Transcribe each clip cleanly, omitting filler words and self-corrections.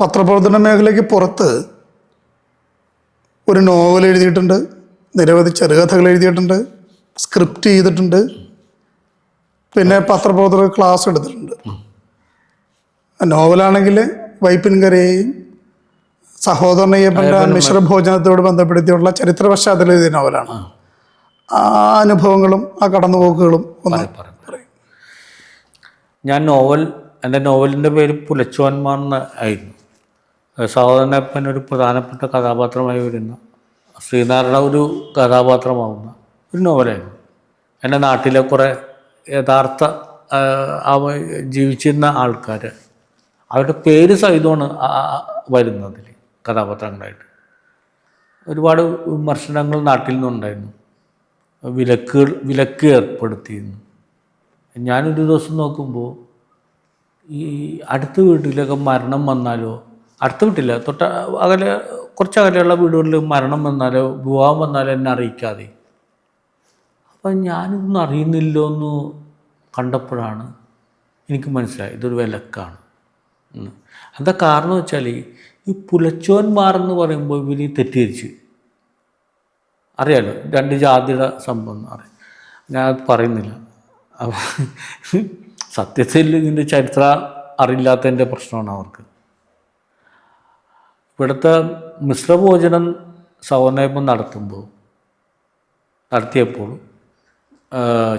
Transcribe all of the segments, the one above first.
പത്രപ്രവർത്തന മേഖലയ്ക്ക് പുറത്ത് ഒരു നോവൽ എഴുതിയിട്ടുണ്ട്, നിരവധി ചെറുകഥകൾ എഴുതിയിട്ടുണ്ട്, സ്ക്രിപ്റ്റ് ചെയ്തിട്ടുണ്ട്, പിന്നെ പത്രപ്രവർത്തകർ ക്ലാസ് എടുത്തിട്ടുണ്ട്. നോവലാണെങ്കിൽ വൈപ്പിൻകരയെയും സഹോദരനയ്യപ്പൻ്റെ മിശ്രഭോജനത്തോട് ബന്ധപ്പെടുത്തിയുള്ള ചരിത്ര പശ്ചാത്തലം എഴുതിയ നോവലാണ്. ആ അനുഭവങ്ങളും ആ കടന്നുപോക്കുകളും ഒന്ന് പറയും. എൻ്റെ നോവലിൻ്റെ പേര് പുലച്ചോന്മാർ ആയിരുന്നു. സഹോദരനപ്പൻ ഒരു പ്രധാനപ്പെട്ട കഥാപാത്രമായി വരുന്ന, ശ്രീനാരായണ ഒരു കഥാപാത്രമാവുന്ന ഒരു നോവലായിരുന്നു. എൻ്റെ നാട്ടിലെ കുറേ യഥാർത്ഥ ജീവിച്ചിരുന്ന ആൾക്കാർ, അവരുടെ പേര് സഹിതമാണ് വരുന്നതിൽ കഥാപാത്രങ്ങളായിട്ട്. ഒരുപാട് വിമർശനങ്ങൾ നാട്ടിൽ നിന്നുണ്ടായിരുന്നു. വിലക്ക് ഏർപ്പെടുത്തിയിരുന്നു. ഞാനൊരു ദിവസം നോക്കുമ്പോൾ ഈ അടുത്ത വീട്ടിലൊക്കെ മരണം വന്നാലോ, അടുത്ത വീട്ടില്ല, കുറച്ച് അകലെയുള്ള വീടുകളിൽ മരണം വന്നാലോ വിവാഹം വന്നാലോ എന്നെ അറിയിക്കാതെ, അപ്പം ഞാനിതൊന്നും അറിയുന്നില്ലോ എന്ന് കണ്ടപ്പോഴാണ് എനിക്ക് മനസ്സിലായി ഇതൊരു വിലക്കാണ്. എന്താ കാരണം വെച്ചാൽ ഈ പുലച്ചോന്മാർ എന്ന് പറയുമ്പോൾ ഇവർ തെറ്റിദ്ധരിച്ച്, അറിയാലോ, രണ്ട് ജാതിയുടെ സംഭവം അറിയാം, ഞാൻ അത് പറയുന്നില്ല. അപ്പം സത്യത്തിൽ ഇതിൻ്റെ ചരിത്രം അറിയില്ലാത്തതിൻ്റെ പ്രശ്നമാണ് അവർക്ക്. ഇവിടുത്തെ മിശ്രഭോജനം സഹോദരനയ്യപ്പൻ നടത്തിയപ്പോൾ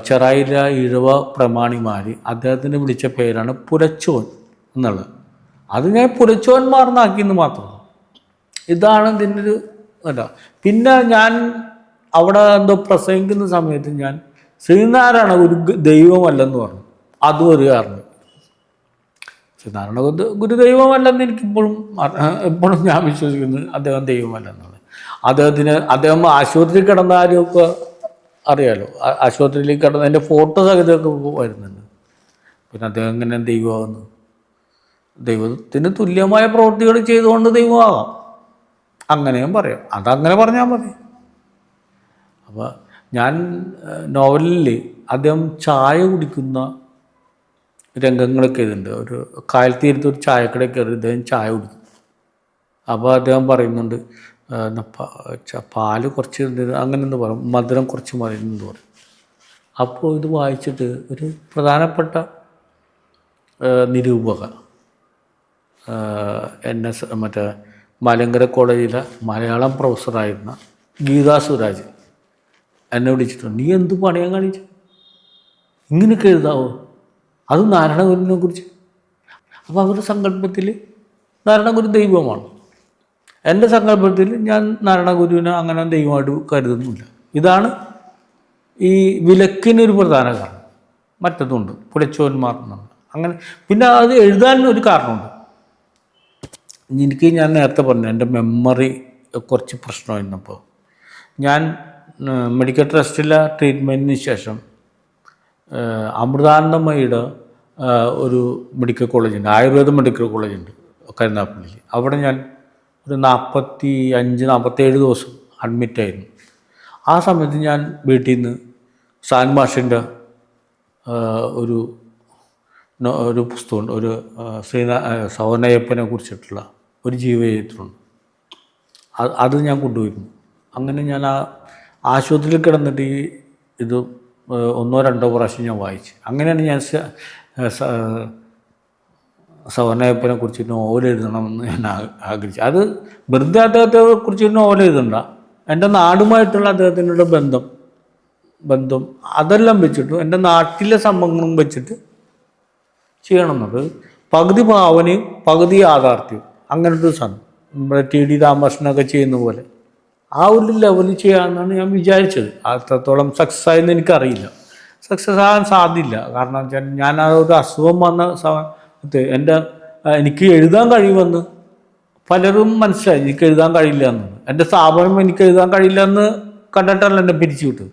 ചെറായിലെ ഇഴവ പ്രമാണിമാർ അദ്ദേഹത്തിന് വിളിച്ച പേരാണ് പുലച്ചോൻ എന്നുള്ളത്. അത് ഞാൻ പുലച്ചോന്മാർന്നാക്കിയെന്ന് മാത്രം. ഇതാണ് ഇതിൻ്റെ ഒരു അല്ല. പിന്നെ ഞാൻ അവിടെ എന്തോ പ്രസംഗിക്കുന്ന സമയത്ത് ഞാൻ ശ്രീനാരായണ ഒരു ദൈവമല്ലെന്ന് പറഞ്ഞു. അതും ഒരു കാരണം. ശ്രീനാരായണ ഗുരുദൈവമല്ലെന്ന് എപ്പോഴും ഞാൻ വിശ്വസിക്കുന്നത് അദ്ദേഹം ദൈവമല്ലെന്നാണ്. അദ്ദേഹം ആശുപത്രി കിടന്നാലുമൊക്കെ അറിയാലോ, ആശുപത്രിയിൽ കിടന്ന് എൻ്റെ ഫോട്ടോ സഹിതമൊക്കെ വരുന്നുണ്ട്. പിന്നെ അദ്ദേഹം എങ്ങനെ ദൈവമാകുന്നു? ദൈവത്തിന് തുല്യമായ പ്രവൃത്തികൾ ചെയ്തുകൊണ്ട് ദൈവമാകാം, അങ്ങനെയും പറയാം. അതങ്ങനെ പറഞ്ഞാൽ മതി. അപ്പോൾ ഞാൻ നോവലിൽ അദ്ദേഹം ചായ കുടിക്കുന്ന രംഗങ്ങളൊക്കെ ഇതുണ്ട്. ഒരു കായൽത്തീരത്ത് ഒരു ചായക്കട കയറി അദ്ദേഹം ചായ കുടിക്കും. അപ്പോൾ അദ്ദേഹം പറയുന്നുണ്ട് പാല് കുറച്ച് അങ്ങനെ എന്ന് പറയും, മധുരം കുറച്ച് മതി എന്ന് പറയും. അപ്പോൾ ഇത് വായിച്ചിട്ട് ഒരു പ്രധാനപ്പെട്ട നിരൂപക, മറ്റേ മലങ്കര കോളേജിലെ മലയാളം പ്രൊഫസറായിരുന്ന ഗീതാ സുരാജ് എന്നെ വിളിച്ചിട്ടുണ്ട്. നീ എന്ത് പണിയാൻ കാണിച്ചു? ഇങ്ങനെയൊക്കെ എഴുതാവോ? അത് നാരായണഗുരുവിനെ കുറിച്ച്. അപ്പോൾ അവരുടെ സങ്കല്പത്തിൽ നാരായണഗുരു ദൈവമാണ്. എൻ്റെ സങ്കല്പത്തിൽ ഞാൻ നാരായണഗുരുവിനെ അങ്ങനെ ദൈവമായിട്ട് കരുതുന്നില്ല. ഇതാണ് ഈ വിലക്കിനൊരു പ്രധാന കാരണം. മറ്റതുണ്ട്, പുലച്ചോന്മാർ എന്നുണ്ട്. അങ്ങനെ പിന്നെ അത് എഴുതാൻ ഒരു കാരണമുണ്ട്. ഞാൻ നേരത്തെ പറഞ്ഞു എൻ്റെ മെമ്മറി കുറച്ച് പ്രശ്നമായിരുന്നപ്പോൾ ഞാൻ മെഡിക്കൽ ട്രസ്റ്റിലെ ട്രീറ്റ്മെൻറ്റിന് ശേഷം അമൃതാനന്ദമയുടെ ഒരു മെഡിക്കൽ കോളേജുണ്ട്, ആയുർവേദ മെഡിക്കൽ കോളേജുണ്ട് കരുനാഗപ്പള്ളിയിൽ. അവിടെ ഞാൻ ഒരു 45-47 ദിവസം അഡ്മിറ്റായിരുന്നു. ആ സമയത്ത് ഞാൻ വീട്ടിൽ നിന്ന് സാൻ മാഷിൻ്റെ ഒരു പുസ്തകമുണ്ട്, ഒരു സഹോദരനയ്യപ്പനെ കുറിച്ചിട്ടുള്ള ഒരു ജീവചരിത്രമുണ്ട്. അത് ഞാൻ കൊണ്ടുപോയിരുന്നു. അങ്ങനെ ഞാൻ ആ ആശുപത്രിയിൽ കിടന്നിട്ട് ഇത് 1-2 പ്രാവശ്യം ഞാൻ വായിച്ചു. അങ്ങനെയാണ് ഞാൻ സഹോദരനയ്യപ്പനെ കുറിച്ച് നോവൽ എഴുതണമെന്ന് ഞാൻ ആഗ്രഹിച്ചു. അത് വെറുതെ അദ്ദേഹത്തെ കുറിച്ച് നോവൽ എഴുതണ്ട, എൻ്റെ നാടുമായിട്ടുള്ള അദ്ദേഹത്തിനുള്ള ബന്ധം അതെല്ലാം വെച്ചിട്ട് എൻ്റെ നാട്ടിലെ സംഭവങ്ങളും വെച്ചിട്ട് ചെയ്യണമെന്നത് പകുതി ഭാവനയും പകുതി യാഥാർത്ഥ്യവും അങ്ങനത്തെ സാധനം. നമ്മുടെ TD രാമകൃഷ്ണനൊക്കെ ചെയ്യുന്ന പോലെ ആ ഒരു ലെവലിൽ ചെയ്യാമെന്നാണ് ഞാൻ വിചാരിച്ചത്. അത്രത്തോളം സക്സസ് ആയെന്ന് എനിക്കറിയില്ല. സക്സസ് ആകാൻ സാധ്യമില്ല. കാരണം വെച്ചാൽ ഞാൻ ആ ഒരു അസുഖം വന്ന സമയത്ത് എനിക്ക് എഴുതാൻ കഴിയുമെന്ന് പലരും മനസ്സിലായി. എനിക്ക് എഴുതാൻ കഴിയില്ല എന്ന്, എൻ്റെ സ്ഥാപനം എനിക്ക് എഴുതാൻ കഴിയില്ല എന്ന് കണ്ടിട്ടല്ല എന്നെ പിരിച്ചു വിട്ടത്.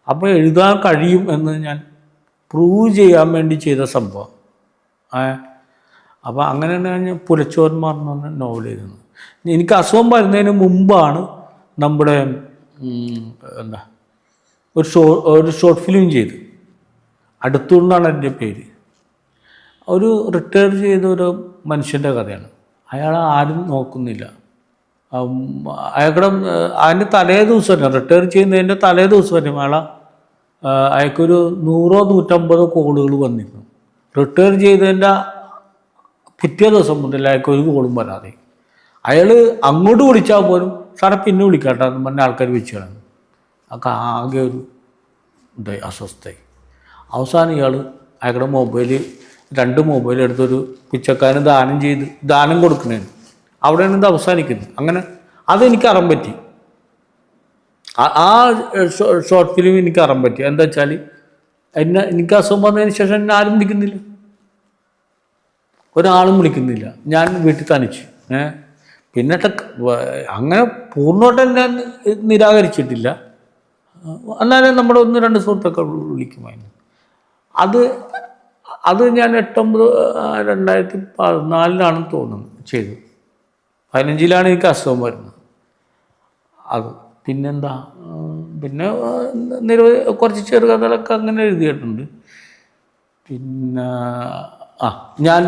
അപ്പോൾ എഴുതാൻ കഴിയും എന്ന് ഞാൻ പ്രൂവ് ചെയ്യാൻ വേണ്ടി ചെയ്ത സംഭവം. അപ്പോൾ അങ്ങനെയാണ് ഞാൻ പുലച്ചോന്മാർ എന്ന് പറഞ്ഞ നോവൽ എഴുതുന്നത്. എനിക്ക് അസുഖം വരുന്നതിന് മുമ്പാണ് നമ്മുടെ ഒരു ഷോർട്ട് ഫിലിം ചെയ്ത്, അടുത്തുകൊണ്ടാണ് എൻ്റെ പേര്. ഒരു റിട്ടയർ ചെയ്ത ഒരു മനുഷ്യൻ്റെ കഥയാണ്. അയാൾ ആരും നോക്കുന്നില്ല. അയാളുടെ അതിൻ്റെ തലേ ദിവസം തന്നെ, റിട്ടയർ ചെയ്യുന്നതിൻ്റെ തലേ ദിവസം തന്നെ അയാൾക്കൊരു 100-150 കോളുകൾ വന്നിരുന്നു. റിട്ടയർ ചെയ്തതിൻ്റെ പിറ്റേ ദിവസം മുതൽ അയാൾക്ക് ഒരു കോളും വരാതെ. അയാൾ അങ്ങോട്ട് വിളിച്ചാൽ പോലും സാറെ പിന്നെ വിളിക്കാട്ടെ എന്ന് പറഞ്ഞ ആൾക്കാർ വെച്ച് കളഞ്ഞു. അതൊക്കെ ആകെ ഒരു ഇതായി, അസ്വസ്ഥയായി. അവസാനം അയാളുടെ മൊബൈല് 2 മൊബൈൽ എടുത്തൊരു പിച്ചക്കാരന് ദാനം കൊടുക്കുന്നതിന് അവിടെയാണ് ഇത് അവസാനിക്കുന്നത്. അങ്ങനെ അതെനിക്ക് അറിയാൻ പറ്റി. ആ ഷോർട്ട് ഫിലിം എനിക്ക് അറിയാൻ പറ്റി. എന്താ വെച്ചാൽ എനിക്ക് അസുഖം വന്നതിന് ശേഷം എന്നെ ആരും വിളിക്കുന്നില്ല, ഒരാളും വിളിക്കുന്നില്ല. ഞാൻ വീട്ടിൽ തനിച്ച്. പിന്നെ അങ്ങനെ പൂർണ്ണമായിട്ട് ഞാൻ നിരാകരിച്ചിട്ടില്ല. എന്നാലും നമ്മുടെ 1-2 സുഹൃത്തൊക്കെ വിളിക്കുമായിരുന്നു. അത് ഞാൻ 2014 തോന്നുന്നു ചെയ്തു. 15 എനിക്ക് അസുഖം വരുന്നത്. അത് പിന്നെന്താ, പിന്നെ കുറച്ച് ചെറുകഥകളൊക്കെ അങ്ങനെ എഴുതിയിട്ടുണ്ട്. പിന്നെ ഞാൻ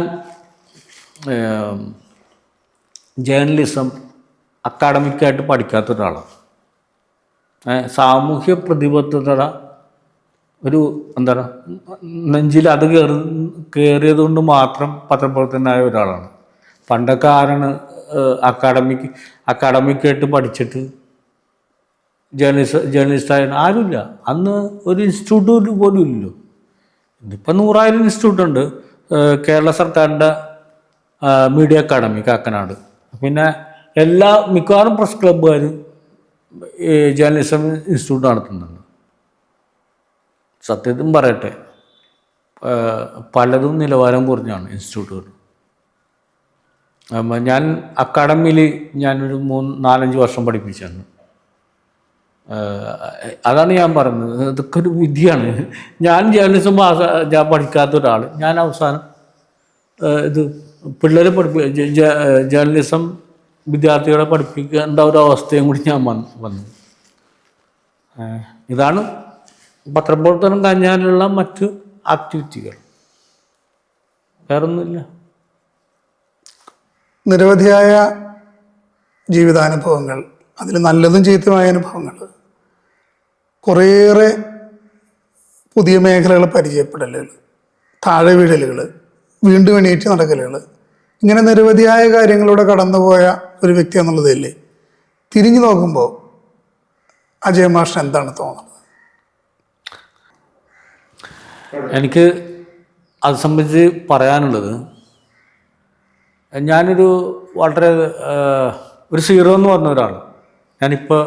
ജേർണലിസം അക്കാഡമിക്കായിട്ട് പഠിക്കാത്ത ഒരാളാണ്. സാമൂഹ്യ പ്രതിബദ്ധത ഒരു നെഞ്ചിൽ അത് കയറിയത് കൊണ്ട് മാത്രം പത്രപ്രവർത്തകനായ ഒരാളാണ്. പണ്ടൊക്കെ ആരാണ് അക്കാഡമിക്കായിട്ട് പഠിച്ചിട്ട് ജേർണലിസ്റ്റായ ആരുമില്ല. അന്ന് ഒരു ഇൻസ്റ്റിറ്റ്യൂട്ട് പോലും ഇല്ലല്ലോ. ഇതിപ്പോൾ 100,000 ഇൻസ്റ്റിറ്റ്യൂട്ടുണ്ട്. കേരള സർക്കാരിൻ്റെ മീഡിയ അക്കാഡമി കാക്കനാട്, പിന്നെ മിക്കവാറും പ്രസ് ക്ലബ്ബുകാർ ജേർണലിസം ഇൻസ്റ്റിറ്റ്യൂട്ട് നടത്തുന്നുണ്ട്. സത്യത്തിൽ പറയട്ടെ, പലതും നിലവാരം കുറഞ്ഞാണ് ഇൻസ്റ്റിറ്റ്യൂട്ടുകൾ. ഞാൻ അക്കാഡമിയിൽ ഞാനൊരു 3-4-5 വർഷം പഠിപ്പിച്ചിരുന്നു. അതാണ് ഞാൻ പറയുന്നത്, ഇതൊക്കെ ഒരു വിധിയാണ്. ഞാൻ ജേർണലിസം ഞാൻ പഠിക്കാത്ത ഒരാൾ, ഞാൻ അവസാനം ഇത് പിള്ളേരെ ജേർണലിസം വിദ്യാർത്ഥികളെ പഠിപ്പിക്കേണ്ട ഒരു അവസ്ഥയും കൂടി ഞാൻ വന്നു. ഇതാണ് പത്രപ്രവർത്തനം കഴിഞ്ഞാലുള്ള മറ്റ് ആക്ടിവിറ്റികൾ, വേറൊന്നുമില്ല. നിരവധിയായ ജീവിതാനുഭവങ്ങൾ, അതിൽ നല്ലതും ചീത്തമായ അനുഭവങ്ങൾ, കുറേയേറെ പുതിയ മേഖലകൾ പരിചയപ്പെടലുകൾ, താഴെ വീഴലുകൾ, വീണ്ടും എണീറ്റ് നടക്കലുകൾ, ഇങ്ങനെ നിരവധിയായ കാര്യങ്ങളിലൂടെ കടന്നുപോയ ഒരു വ്യക്തി എന്നുള്ളതല്ലേ. തിരിഞ്ഞു നോക്കുമ്പോൾ അജയ് മാഷിന് എന്താണ് തോന്നുന്നത്? എനിക്ക് അത് സംബന്ധിച്ച് പറയാനുള്ളത്, ഞാനൊരു വളരെ ഒരു സീറോ എന്ന് പറഞ്ഞ ഒരാൾ. ഞാനിപ്പോൾ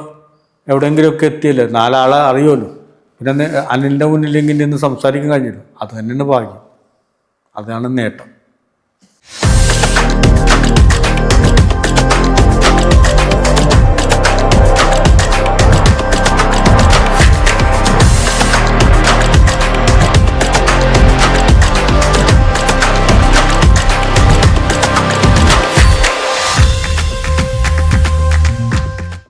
എവിടെയെങ്കിലുമൊക്കെ എത്തിയല്ലേ, 4 ആളെ അറിയുമല്ലോ. പിന്നെ അനിലിൻ്റെ മുന്നിലെങ്കിൽ നിന്ന് സംസാരിക്കാൻ കഴിഞ്ഞല്ലോ, അത് തന്നെയാണ് ഭാഗ്യം, അതാണ് നേട്ടം.